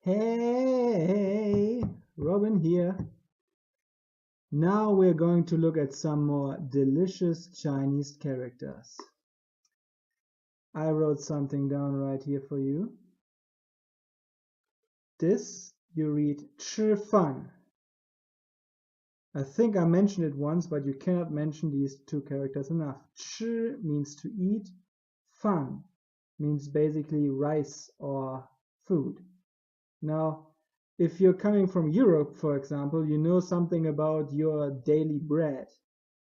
Hey, Robin here. Now we're going to look at some more delicious Chinese characters. I wrote something down right here for you. This you read 吃饭. I think I mentioned it once, but you cannot mention these two characters enough. 吃 means to eat, 饭 means basically rice or food. Now, if you're coming from Europe, for example, you know something about your daily bread.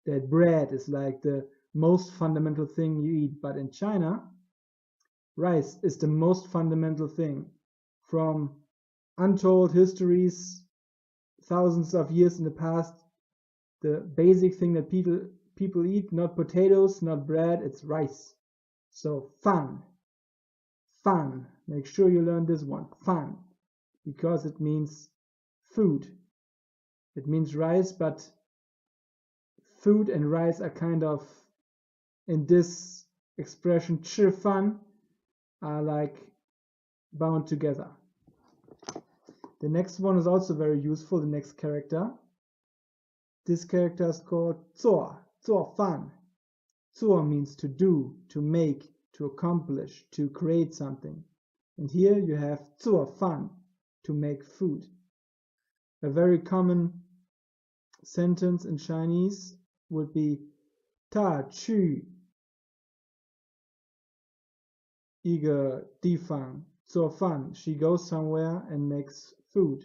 That bread is like the most fundamental thing you eat. But in China, rice is the most fundamental thing. From untold histories, thousands of years in the past, the basic thing that people eat, not potatoes, not bread, it's rice. So fan. Make sure you learn this one. Fan. Because it means food. It means rice, but food and rice are kind of, in this expression, 吃饭, are like bound together. The next one is also very useful, the next character. This character is called 做饭. 做 means to do, to make, to accomplish, to create something. And here you have 做饭, to make food. A very common sentence in Chinese would be 他去一个地方做饭. She goes somewhere and makes food.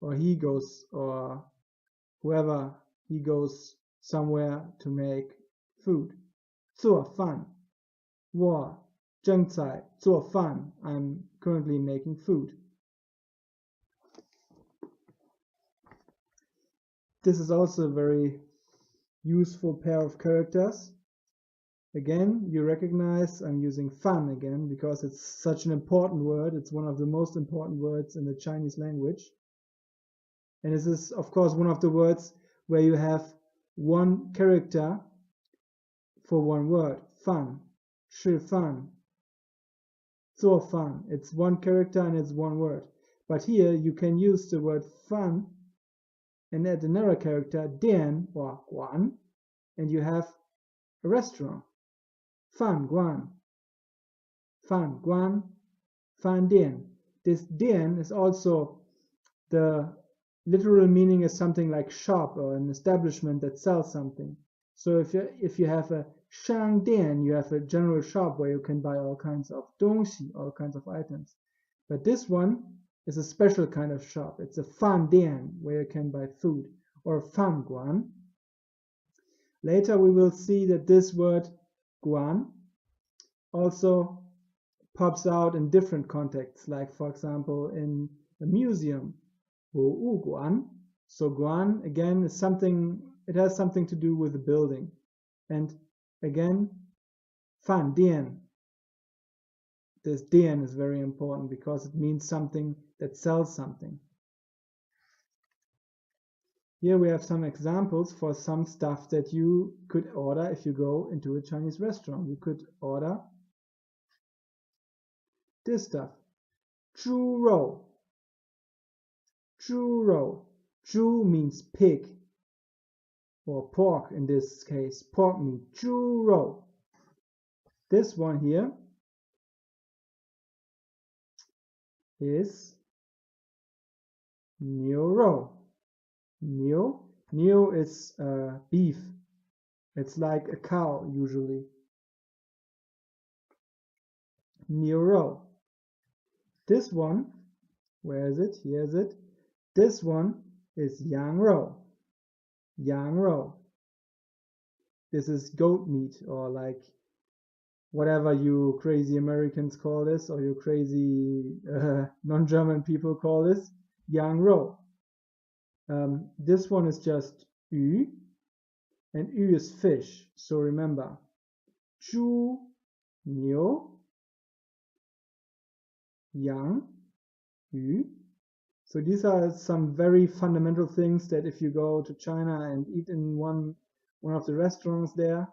Or he goes, or whoever, he goes somewhere to make food. 做饭. 我正在做饭. I'm currently making food. This is also a very useful pair of characters. Again, you recognize I'm using fan again because it's such an important word. It's one of the most important words in the Chinese language. And this is, of course, one of the words where you have one character for one word. Fan, 吃饭, 做饭. It's one character and it's one word. But here you can use the word fan and add another character, dian or guan, and you have a restaurant. Fan guan, fan dian. This dian is also, the literal meaning is something like shop or an establishment that sells something. So if you have a shang dian, you have a general shop where you can buy all kinds of 东西, all kinds of items. But this one is a special kind of shop. It's a fan dian where you can buy food, or fan guan. Later we will see that this word guan also pops out in different contexts, like for example in a museum, 博物馆. So guan again is something, it has something to do with the building. And again, fan dian. This dian is very important because it means something that sells something. Here we have some examples for some stuff that you could order if you go into a Chinese restaurant. You could order this stuff. 猪肉. 猪肉. 猪 means pig, or pork in this case. Pork meat. 猪肉. This one here is 牛肉. 牛 is beef. It's like a cow usually. 牛肉. This one, where is it? Here is it. This one is 羊肉. 羊肉. This is goat meat, or like whatever you crazy Americans call this, or you crazy non-German people call this. 羊肉. This one is just 鱼, and 鱼 is fish. So remember, 猪, 牛, 羊, 鱼. So these are some very fundamental things that if you go to China and eat in one of the restaurants there,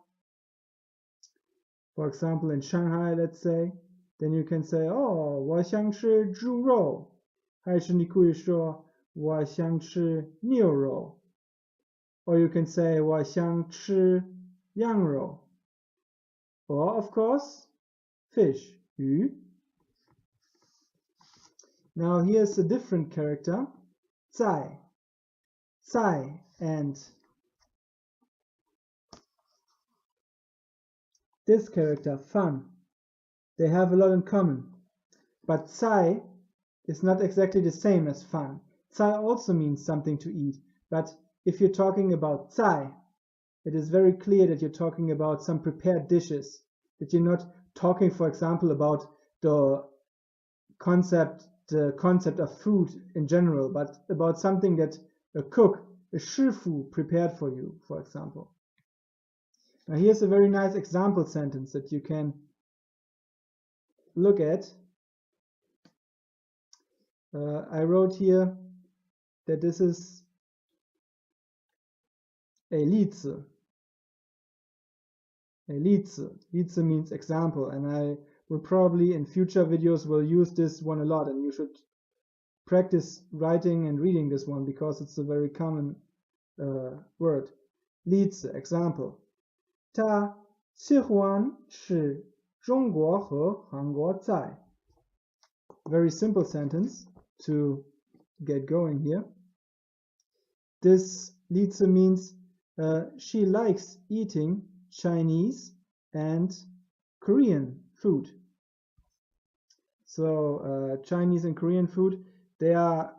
for example in Shanghai, let's say, then you can say, oh, 我想吃猪肉.还是你可以说我想吃牛肉 or you can say 我想吃羊肉 or of course fish 鱼 Now here's a different character 在 and this character fun they have a lot in common but 在 is not exactly the same as fun 在 also means something to eat but if you're talking about 在 it is very clear that you're talking about some prepared dishes that you're not talking for example about the concept of food in general but about something that a cook a 师傅 prepared for you for example now here's a very nice example sentence that you can look at I wrote here that this is a 例子 例子 means example and I will probably in future videos will use this one a lot and you should practice writing and reading this one because it's a very common word 例子 example 他喜欢吃中国和韩国菜 very simple sentence to get going here this 例子 means she likes eating Chinese and Korean food. So Chinese and Korean food, they are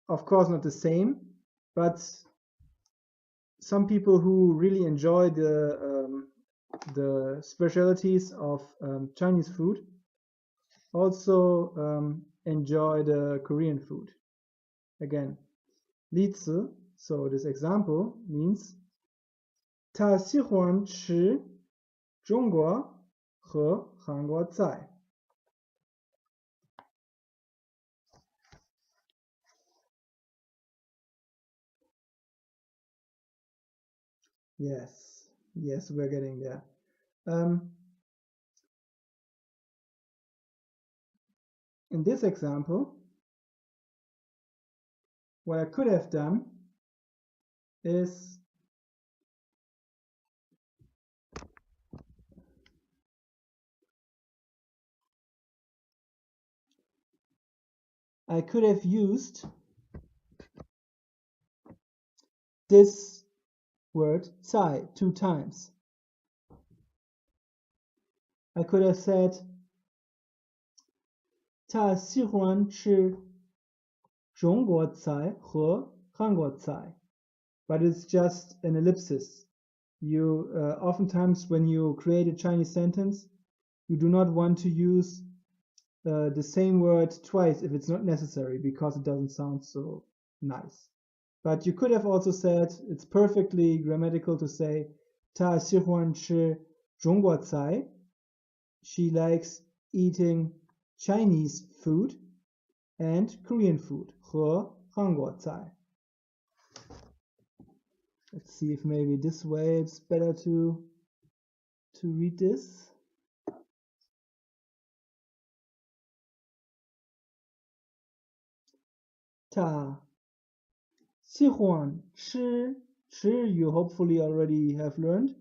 of course not the same, but some people who really enjoy the specialties of Chinese food also enjoy the Korean food. Again, 例子 so this example means 他喜欢吃中国和韩国菜 Yes, we're getting there. In this example, what I could have done is I could have used this word 在 2 times. I could have said 他喜欢吃中国菜和韩国菜 but it's just an ellipsis. You oftentimes when you create a Chinese sentence, you do not want to use the same word twice if it's not necessary because it doesn't sound so nice. But you could have also said, it's perfectly grammatical to say 她喜欢吃中国菜 she likes eating Chinese food and Korean food 和韩国菜 Let's see if maybe this way it's better to read this. Ta 喜欢吃 you hopefully already have learned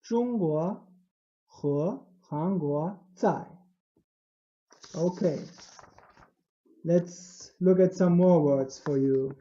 中国和韩国菜 Okay, let's look at some more words for you.